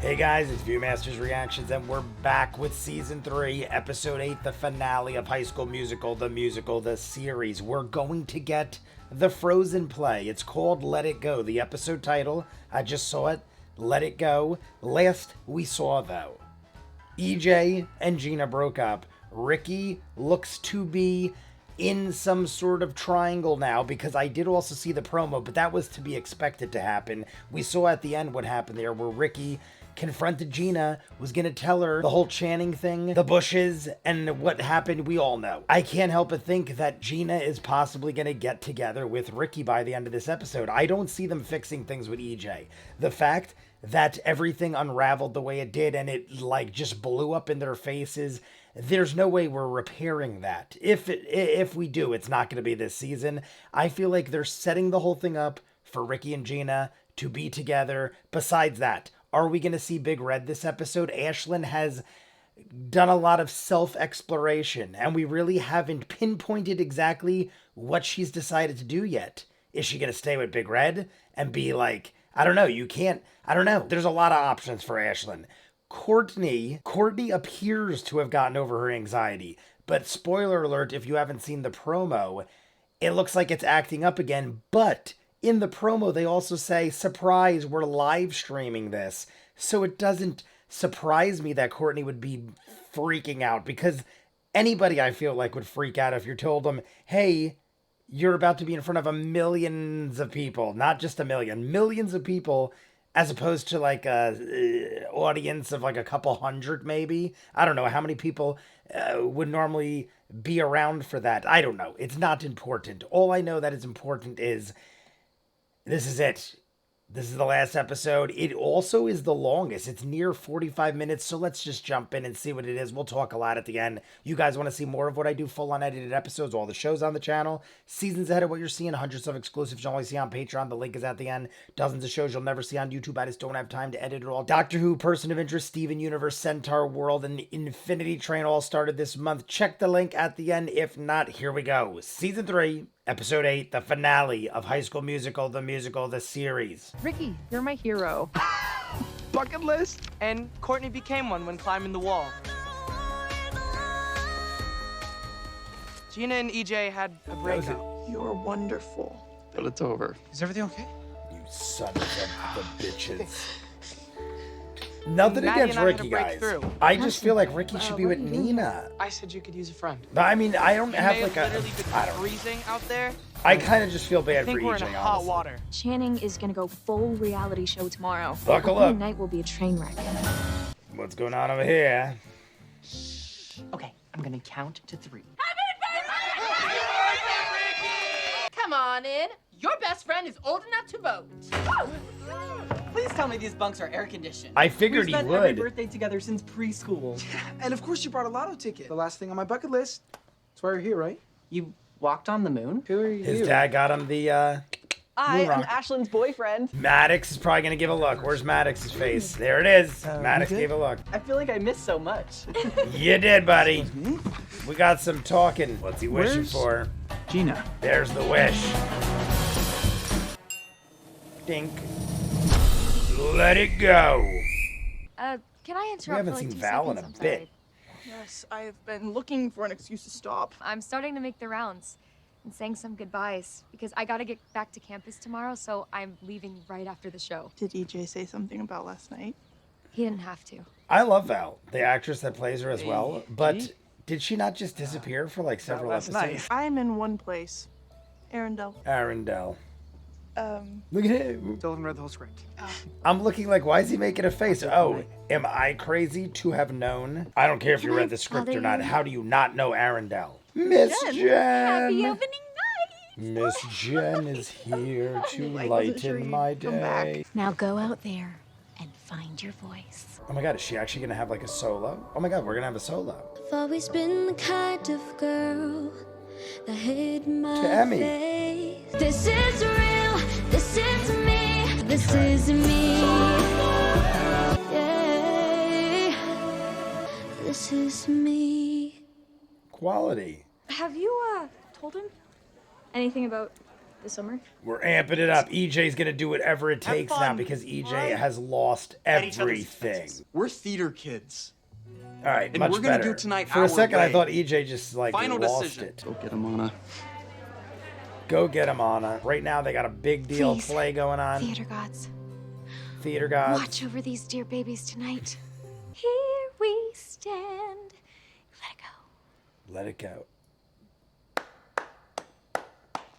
Hey guys, it's ViewMasters Reactions, and we're back with Season 3, Episode 8, the finale of High School Musical, the series. We're going to get the Frozen play. It's called Let It Go. The episode title, I just saw it, Let It Go. Last we saw, though, EJ and Gina broke up. Ricky looks to be in some sort of triangle now, because I did also see the promo, but that was to be expected to happen. We saw at the end what happened there, where Ricky confronted Gina, was gonna tell her the whole Channing thing, the bushes, and what happened, we all know. I can't help but think that Gina is possibly gonna get together with Ricky by the end of this episode. I don't see them fixing things with EJ. The fact that everything unraveled the way it did and it like just blew up in their faces, there's no way we're repairing that. If we do, it's not going to be this season. I feel like they're setting the whole thing up for Ricky and Gina to be together. Besides that, are we going to see Big Red this episode? Ashlyn has done a lot of self-exploration, and we really haven't pinpointed exactly what she's decided to do yet. Is she going to stay with Big Red and be like, I don't know, I don't know. There's a lot of options for Ashlyn. Courtney appears to have gotten over her anxiety, but spoiler alert, if you haven't seen the promo, it looks like it's acting up again. But in the promo, they also say, surprise, we're live streaming this. So it doesn't surprise me that Courtney would be freaking out, because anybody, I feel like, would freak out if you're told them, hey, you're about to be in front of millions of people, not just a million, millions of people, as opposed to like a audience of like a couple hundred maybe. I don't know how many people would normally be around for that. I don't know. It's not important. All I know that is important is this is it. This is the last episode. It also is the longest. It's near 45 minutes, so let's just jump in and see what it is. We'll talk a lot at the end. You guys want to see more of what I do, full unedited episodes, all the shows on the channel, seasons ahead of what you're seeing, hundreds of exclusives you'll only see on Patreon. The link is at the end. Dozens of shows you'll never see on YouTube. I just don't have time to edit it all. Doctor Who, Person of Interest, Steven Universe, Centaur World, and Infinity Train all started this month. Check the link at the end. If not, here we go. Season 3. Episode 8, the finale of High School Musical, the series. Ricky, you're my hero. Bucket list? And Courtney became one when climbing the wall. Gina and EJ had a breakup. You're wonderful. But it's over. Is everything okay? You sons of the bitches. Nothing Maddie against and I had Ricky, to break guys. through. I just feel like Ricky should be with Nina. I said you could use a friend. But I mean, I don't You have may like have a... literally been I don't know. freezing out there. I kind of just feel I bad for think we're in EJ, hot honestly. water. Channing is gonna go full reality show tomorrow. Buckle Opening up. night will be a train wreck. What's going on over here? Okay, I'm gonna count to 3. Come on in. Your best friend is old enough to vote. Please tell me these bunks are air conditioned. I figured We've he spent every would. birthday together since preschool. And of course you brought a lotto ticket. The last thing on my bucket list. That's why you're here, right? You walked on the moon? Who are you? His dad got him the, I am rock. Ashlyn's boyfriend. Maddox is probably going to give a look. Where's Maddox's face? There it is. Maddox you good? gave a look. I feel like I missed so much. You did, buddy. We got some talking. What's he wishing Where's- for? Gina. There's the wish. Dink. Let it go. Can I interrupt? We haven't for like seen 2 Val in seconds? a I'm bit. sorry. Yes, I've been looking for an excuse to stop. I'm starting to make the rounds and saying some goodbyes because I gotta get back to campus tomorrow, so I'm leaving right after the show. Did EJ say something about last night? He didn't have to. I love Val, the actress that plays her as well, Hey, but G? did she not just disappear for like several That's episodes? nice. I'm in one place. Arendelle. Arendelle. Look at him. Still haven't read the whole script. I'm looking like, why is he making a face? Oh, am I crazy to have known? I don't care if you Can I read the script or bother not. you? How do you not know Arendelle? Miss Happy Jen. opening night! Miss Jen is here to I wasn't sure lighten you'd my come back. day. Now go out there and find your voice. Oh my god, is she actually gonna have like a solo? Oh my god, we're gonna have a solo. I've always been the kind of girl that hid my To Emmy. face. This is real, this is me, this is me. Yeah, this is me. Quality. Have you, told him anything about this summer? We're amping it up. EJ's gonna do whatever it takes now fun. because EJ Right. has lost At each other's everything. expenses. We're theater kids. All right, And much we're gonna better. do tonight For a our second, I way. thought EJ just like Final lost decision. it. Go get him, Anna. Go get him, Anna. Right now, they got a big deal Please. play going on. Theater gods, Theater gods. watch over these dear babies tonight. Here we stand. Let it go. Let it go.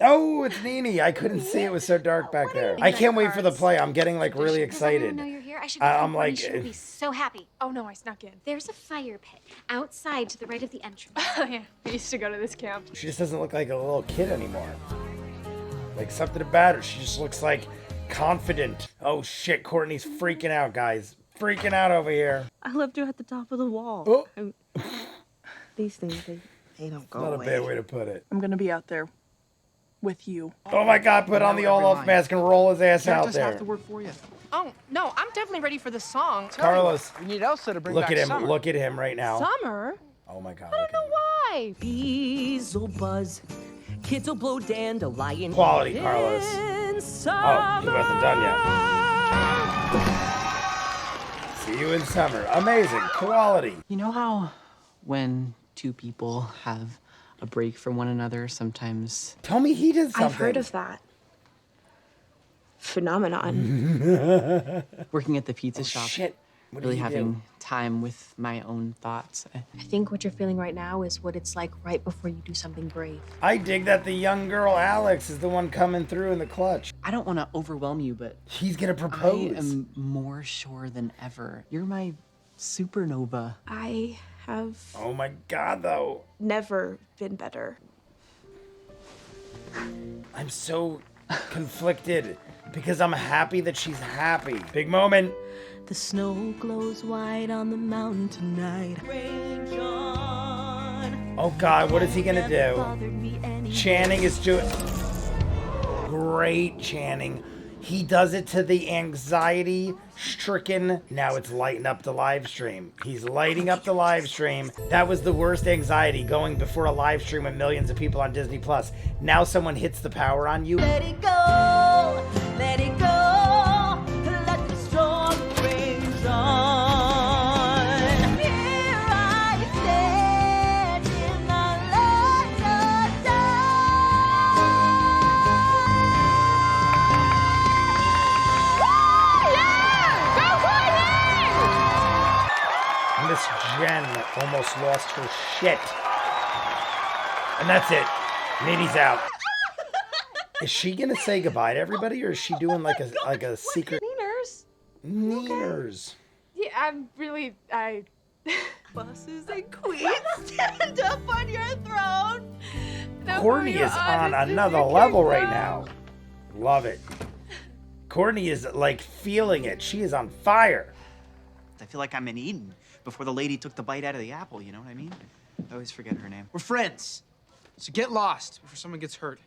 Oh, it's Nene. I couldn't see. It was so dark back there. I can't wait for the play. I'm getting like really Does everyone excited. know you're here? I should I'm like, she'll be so happy. Oh no, I snuck in. There's a fire pit outside to the right of the entrance. Oh yeah, I used to go to this camp. she just doesn't look like a little kid anymore. Like something about her. She just looks like confident. Oh shit, Courtney's freaking out, guys. Freaking out over here. I left you at the top of the wall. Oh. These things, they don't go Not a away. bad way to put it. I'm gonna be out there with you. Oh my god, put on the all-off mask and roll his ass out Characters have there. to work for you. Oh, no, I'm definitely ready for the song. Carlos, We need Elsa to bring look back at him. Summer. Look at him right now. Summer? Oh my god. I don't know why. Bees will buzz, kids will blow dandelion. Quality, Carlos. Oh, he wasn't done yet. See you in summer. Amazing. Quality. You know how when two people have a break from one another, sometimes Tell me he did something. I've heard of that phenomenon. working at the pizza shop, Shit. What really did he having do? time with my own thoughts. I think what you're feeling right now is what it's like right before you do something brave. I dig that the young girl Alex is the one coming through in the clutch. I don't want to overwhelm you, but He's gonna propose. I am more sure than ever. You're my supernova. I have Oh my god, though. never been better. I'm so conflicted because I'm happy that she's happy. Big moment. The snow glows white on the mountain tonight. Oh god, what is he gonna do? Channing is doing great. Channing, he does it to the anxiety stricken. Now it's lighting up the live stream. He's lighting up the live stream. That was the worst anxiety, going before a live stream with millions of people on Disney Plus. Now someone hits the power on you. Let it go, let it go, let the storm rage on. Here I stand in the light of Miss Jen almost lost her shit. And that's it. Nene's out. Is she gonna say goodbye to everybody, or is she doing like a secret? Neeners. Neeners. Yeah, I'm really, Bosses and queens, stand up on your throne. Now Courtney for your is on honest another and level your right kingdom. now. Love it. Courtney is like feeling it. She is on fire. I feel like I'm in Eden before the lady took the bite out of the apple, you know what I mean? I always forget her name. We're friends. So get lost before someone gets hurt.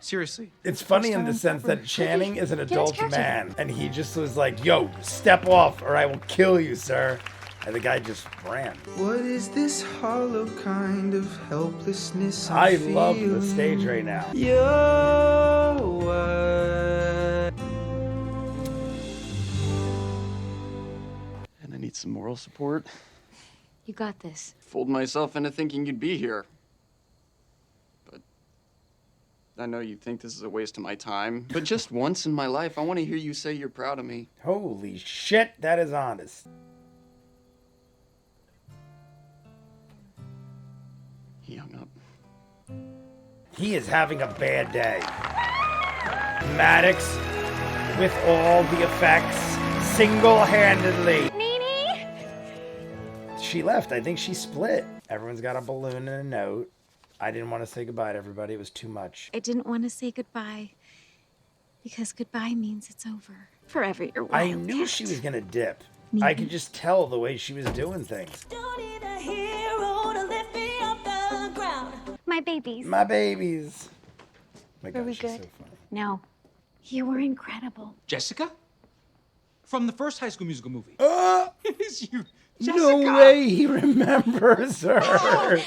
Seriously. It's funny in the sense that Channing is an adult man, and he just was like, yo, step off or I will kill you, sir. And the guy just ran. What is this hollow kind of helplessness I love the stage right now. And I need some moral support. You got this. Fooled myself into thinking you'd be here. But I know you think this is a waste of my time. But just once in my life, I want to hear you say you're proud of me. Holy shit, that is honest. He hung up. He is having a bad day. Maddox, with all the effects, single-handedly. Nene! She left. I think she split. Everyone's got a balloon and a note. I didn't want to say goodbye to everybody. It was too much. I didn't want to say goodbye because goodbye means it's over. Forever your wild I knew cat. she was going to dip. I could just tell the way she was doing things. My babies. My babies. My Are gosh, we she's good? so funny. No. You were incredible. Jessica? From the first High School Musical movie. Is you, no way he remembers her.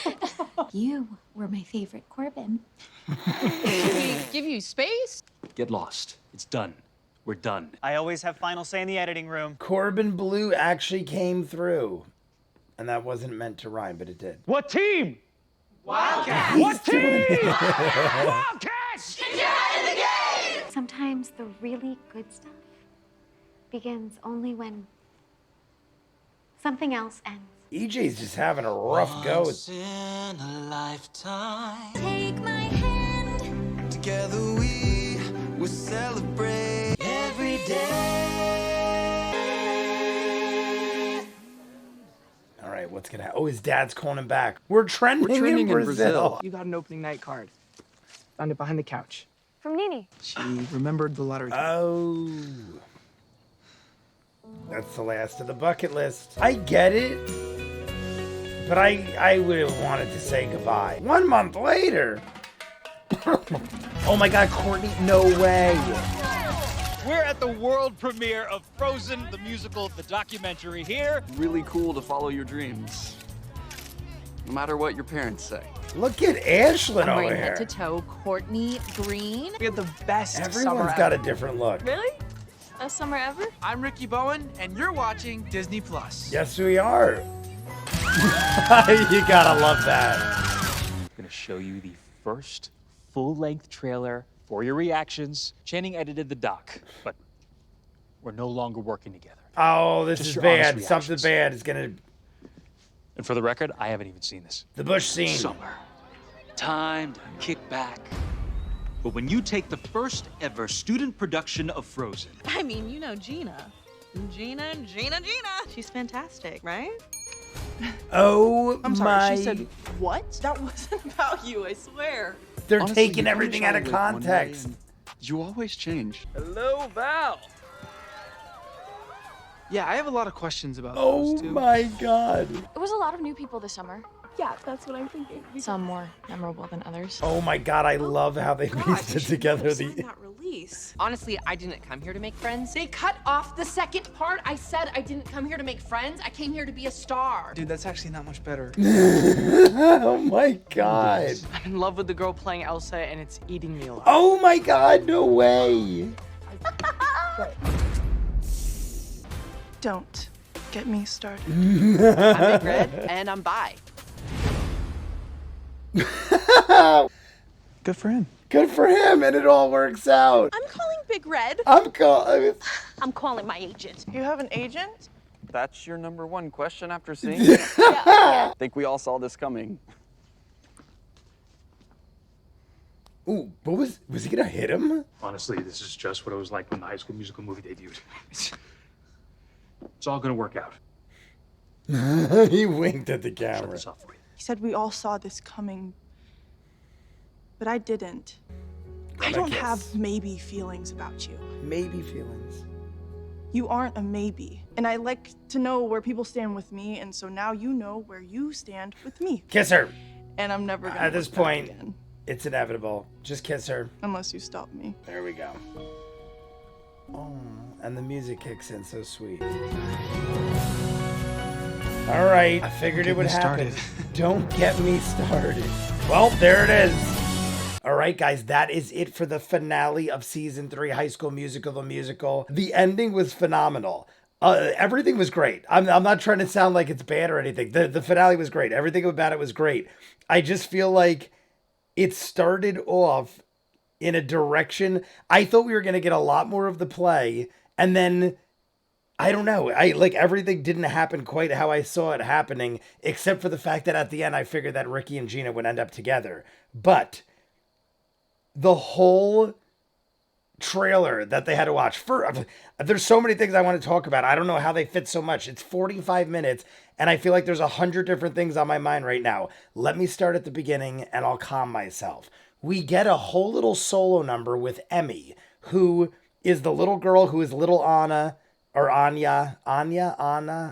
You were were my favorite Corbin. Should we give you space? Get lost. It's done. We're done. I always have final say in the editing room. Corbin Blue actually came through. And that wasn't meant to rhyme, but it did. What team? Wildcats! What team? Wildcats! Get your head in the game! Sometimes the really good stuff begins only when something else ends. EJ's just having a rough go. Once in a lifetime. Take my hand. Together we will celebrate every day. All right, what's gonna happen? Oh, his dad's calling him back. We're trending in Brazil. You got an opening night card. Found it behind the couch. From Nini. She remembered the lottery. Oh. That's the last of the bucket list. I get it. But I would have wanted to say goodbye. 1 month later. Oh my God, Courtney, no way. We're at the world premiere of Frozen, the musical, the documentary here. Really cool to follow your dreams. No matter what your parents say. Look at Ashlyn I'm over wearing here. head to toe Courtney green. We had the best summer Everyone's got a ever. different look. Really? Best summer ever? I'm Ricky Bowen, and you're watching Disney Plus. Yes, we are. You gotta love that. I'm gonna show you the first full-length trailer for your reactions. Channing edited the doc, but we're no longer working together. Oh, this Just is your honest bad. Something reactions. bad is gonna... And for the record, I haven't even seen this. The bush scene. Summer. Time to kick back. But when you take the first ever student production of Frozen, I mean, you know Gina. Gina. She's fantastic, right? Oh I'm sorry, my... she said what? That wasn't about you, I swear. They're Honestly, taking you everything kinda out of tried, like, one way, context. and you always change. Hello, Val. Yeah, I have a lot of questions about Oh those two. my God. It was a lot of new people this summer. Yeah, that's what I'm thinking. Some more memorable than others. Oh my God, I love how they pieced it together. That release. Honestly, I didn't come here to make friends. They cut off the second part. I said I didn't come here to make friends. I came here to be a star. Dude, that's actually not much better. Oh my God. I'm in love with the girl playing Elsa, and it's eating me alive. Oh my God, no way. Don't get me started. I'm Big Red, and I'm bi. Good for him. Good for him, and it all works out. I'm calling Big Red. I'm calling my agent. You have an agent? That's your number one question after seeing it? I think we all saw this coming. Ooh, what was he gonna hit him? honestly, this is just what it was like when the High School Musical movie debuted. It's all gonna work out. He winked at the Shut camera. this off for you. He said we all saw this coming, but I didn't. I Gonna don't kiss. have maybe feelings about you. Maybe feelings. You aren't a maybe. And I like to know where people stand with me, and so now you know where you stand with me. Kiss her. And I'm never gonna At this look back point, again, it's inevitable. Just kiss her. unless you stop me. There we go. Oh, and the music kicks in so sweet. All right, I figured it would happen. Don't get me started. Well, there it is. All right, guys, that is it for the finale of season 3, High School Musical, the musical. The ending was phenomenal. Everything was great. I'm not trying to sound like it's bad or anything. The finale was great. Everything about it was great. I just feel like it started off in a direction. I thought we were going to get a lot more of the play, and then I don't know. Everything didn't happen quite how I saw it happening, except for the fact that at the end I figured that Ricky and Gina would end up together. But the whole trailer that they had to watch, there's so many things I want to talk about. I don't know how they fit so much. It's 45 minutes, and I feel like there's 100 different things on my mind right now. Let me start at the beginning, and I'll calm myself. We get a whole little solo number with Emmy, who is the little girl who is little Anna, or Anna.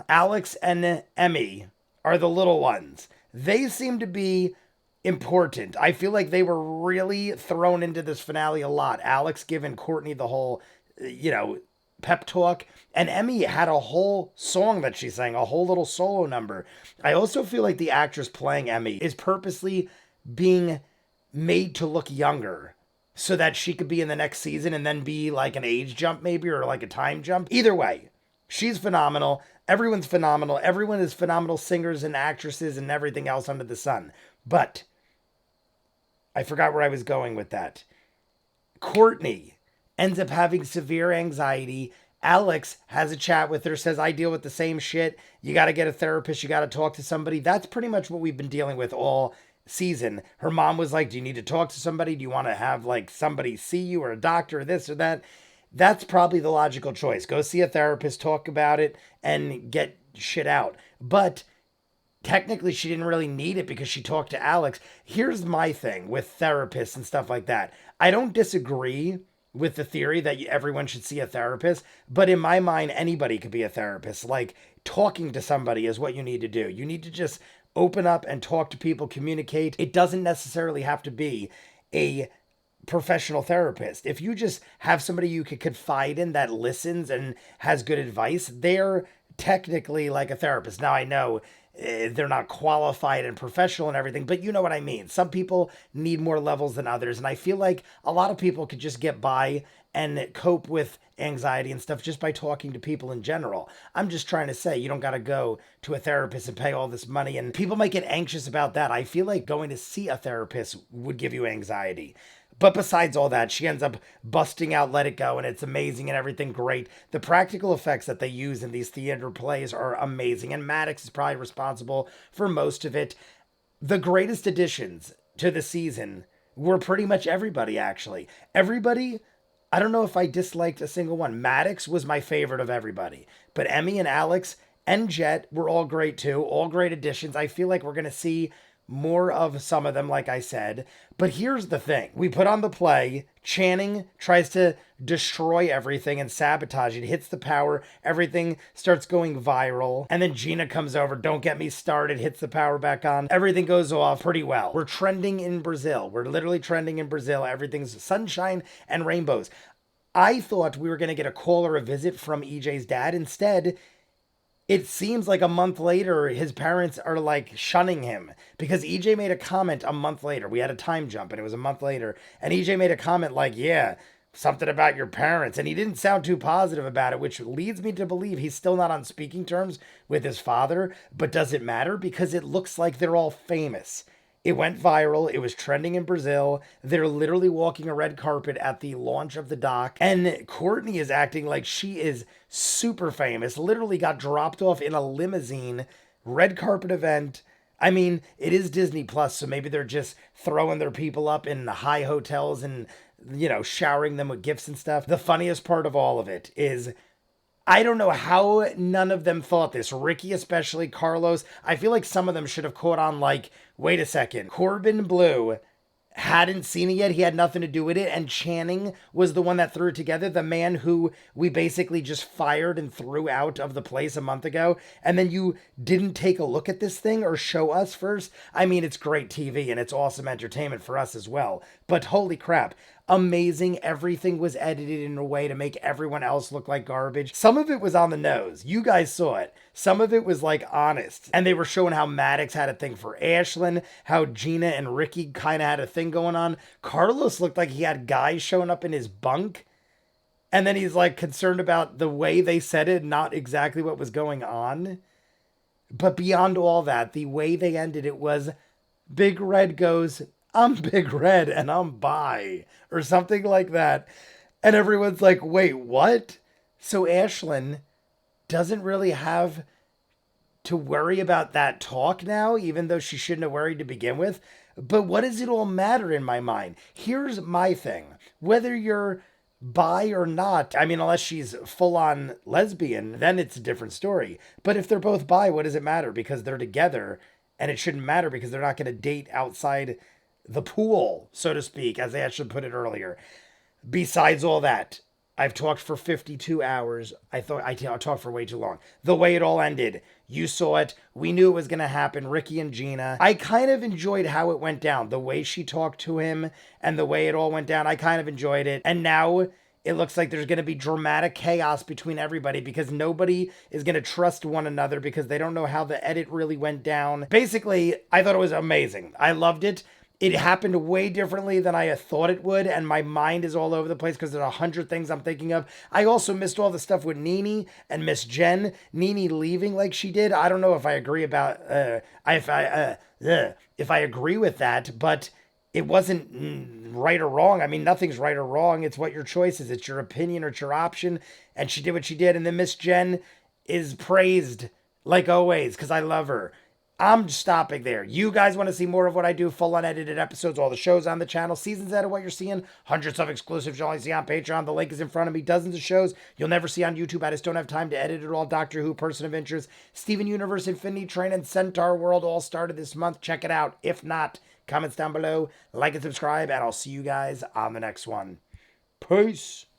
Alex and Emmy are the little ones. They seem to be important. I feel like they were really thrown into this finale a lot. Alex giving Courtney the whole, pep talk. And Emmy had a whole song that she sang, a whole little solo number. I also feel like the actress playing Emmy is purposely being made to look younger so that she could be in the next season and then be like an age jump maybe, or like a time jump. Either way, she's phenomenal. Everyone's phenomenal. Everyone is phenomenal singers and actresses and everything else under the sun. But I forgot where I was going with that. Courtney ends up having severe anxiety. Alex has a chat with her, says, I deal with the same shit. You got to get a therapist. You got to talk to somebody. That's pretty much what we've been dealing with all season. Her mom was like, do you need to talk to somebody? Do you want to have like somebody see you, or a doctor, or this or that? That's probably the logical choice. Go see a therapist, talk about it, and get shit out. But technically she didn't really need it because she talked to Alex. Here's my thing with therapists and stuff like that. I don't disagree with the theory that everyone should see a therapist, but in my mind, anybody could be a therapist. Like, talking to somebody is what you need to do. You need to just open up and talk to people, communicate. It doesn't necessarily have to be a professional therapist. If you just have somebody you could confide in that listens and has good advice, they're technically like a therapist. Now, I know they're not qualified and professional and everything, but you know what I mean. Some people need more levels than others, and I feel like a lot of people could just get by and cope with anxiety and stuff just by talking to people in general. I'm just trying to say, you don't got to go to a therapist and pay all this money, and people might get anxious about that. I feel like going to see a therapist would give you anxiety. But besides all that, she ends up busting out Let It Go, and it's amazing and everything great. The practical effects that they use in these theater plays are amazing, and Maddox is probably responsible for most of it. The greatest additions to the season were pretty much everybody, actually. Everybody, I don't know if I disliked a single one. Maddox was my favorite of everybody, but Emmy and Alex and Jet were all great too, all great additions. I feel like we're going to see more of some of them, like I said. But here's the thing. We put on the play. Channing tries to destroy everything and sabotage it. Hits the power. Everything starts going viral. And then Gina comes over. Don't get me started. Hits the power back on. Everything goes off pretty well. We're trending in Brazil. We're literally trending in Brazil. Everything's sunshine and rainbows. I thought we were going to get a call or a visit from EJ's dad. Instead, it seems like a month later, his parents are like shunning him, because EJ made a comment a month later. We had a time jump and it was a month later. And EJ made a comment like, yeah, something about your parents. And he didn't sound too positive about it, which leads me to believe he's still not on speaking terms with his father. But does it matter? Because it looks like they're all famous. It went viral. It was trending in Brazil. They're literally walking a red carpet at the launch of the doc. And Courtney is acting like she is super famous. Literally got dropped off in a limousine, red carpet event. I mean, it is Disney Plus, so maybe they're just throwing their people up in the high hotels and, you know, showering them with gifts and stuff. The funniest part of all of it is, I don't know how none of them thought this. Ricky especially, Carlos. I feel like some of them should have caught on like, wait a second. Corbin Blue hadn't seen it yet. He had nothing to do with it. And Channing was the one that threw it together. The man who we basically just fired and threw out of the place a month ago. And then you didn't take a look at this thing or show us first. I mean, it's great TV and it's awesome entertainment for us as well. But holy crap. Amazing. Everything was edited in a way to make everyone else look like garbage. Some of it was on the nose. You guys saw it. Some of it was like honest. And they were showing how Maddox had a thing for Ashlyn, how Gina and Ricky kind of had a thing going on. Carlos looked like he had guys showing up in his bunk. And then he's like concerned about the way they said it, not exactly what was going on. But beyond all that, the way they ended it was Big Red goes, I'm Big Red and I'm bi, or something like that. And everyone's like, wait, what? So Ashlyn doesn't really have to worry about that talk now, even though she shouldn't have worried to begin with. But what does it all matter in my mind? Here's my thing. Whether you're bi or not, I mean, unless she's full-on lesbian, then it's a different story. But if they're both bi, what does it matter? Because they're together, and it shouldn't matter because they're not going to date outside the pool, so to speak, as I should put it earlier. Besides all that, I've talked for 52 hours. I thought I talked for way too long. The way it all ended, you saw it. We knew it was going to happen. Ricky and Gina. I kind of enjoyed how it went down. The way she talked to him and the way it all went down, I kind of enjoyed it. And now it looks like there's going to be dramatic chaos between everybody because nobody is going to trust one another because they don't know how the edit really went down. Basically, I thought it was amazing. I loved it. it happened way differently than I thought it would, and my mind is all over the place because there's 100 things I'm thinking of. I also missed all the stuff with Nene and Miss Jen. Nene leaving like she did. I don't know if I agree about if I agree with that, but it wasn't right or wrong. I mean, nothing's right or wrong. It's what your choice is. It's your opinion or it's your option. And she did what she did. And then Miss Jen is praised like always because I love her. I'm stopping there. You guys want to see more of what I do, full unedited episodes, all the shows on the channel, seasons out of what you're seeing, hundreds of exclusives you'll only see on Patreon. The link is in front of me. Dozens of shows you'll never see on YouTube. I just don't have time to edit it all. Doctor Who, Person of Interest, Steven Universe, Infinity Train, and Centaur World all started this month. Check it out. If not, comments down below, like and subscribe, and I'll see you guys on the next one. Peace.